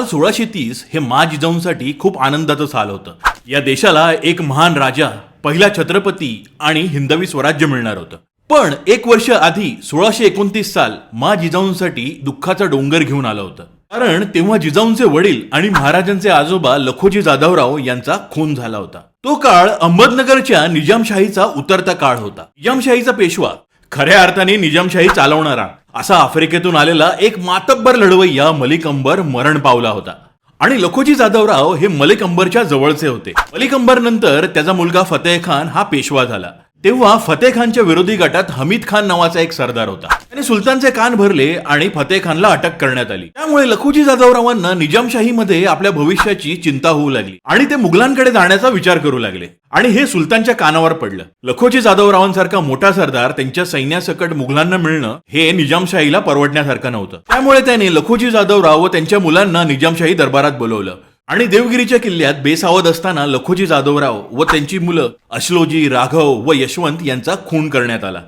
साल 1630 हे मा जिजाऊंसाठी खूप आनंदाचं साल होतं. या देशाला एक महान राजा, पहिला छत्रपती आणि हिंदवी स्वराज्य मिळणार होतं. पण एक वर्ष आधी 1629 साल मा जिजाऊंसाठी दुःखाचा डोंगर घेऊन आलं होतं. कारण तेव्हा जिजाऊंचे वडील आणि महाराजांचे आजोबा लखोजी जाधवराव यांचा खून झाला होता. तो काळ अहमदनगरच्या निजामशाहीचा उतरता काळ होता. निजामशाहीचा पेशवा, खऱ्या अर्थाने निजामशाही चालवणारा असा आफ्रिकेतून आलेला एक मातब्बर लढवय्या मलिक अंबर मरण पावला होता. आणि लखोजी जाधवराव हे मलिक अंबरच्या जवळचे होते. मलिक अंबर नंतर त्याचा मुलगा फतेह खान हा पेशवा झाला. तेव्हा फतेह खानच्या विरोधी गटात हमीद खान नावाचा एक सरदार होता. त्याने सुलतानचे कान भरले आणि फतेह खानला अटक करण्यात आली. त्यामुळे लखोजी जाधवरावांना निजामशाहीमध्ये आपल्या भविष्याची चिंता होऊ लागली आणि ते मुघलांकडे जाण्याचा विचार करू लागले. आणि हे सुलतानच्या कानावर पडलं. लखोजी जाधवरावांसारखा मोठा सरदार त्यांच्या सैन्यासकट मुघलांना मिळणं हे निजामशाहीला परवडण्यासारखं नव्हतं. त्यामुळे त्याने लखोजी जाधवराव व त्यांच्या मुलांना निजामशाही दरबारात बोलवलं आणि देवगिरीच्या किल्ल्यात बेसावध असताना लखोजी जाधवराव व त्यांची मुलं अश्लोजी, राघव व यशवंत यांचा खून करण्यात आला.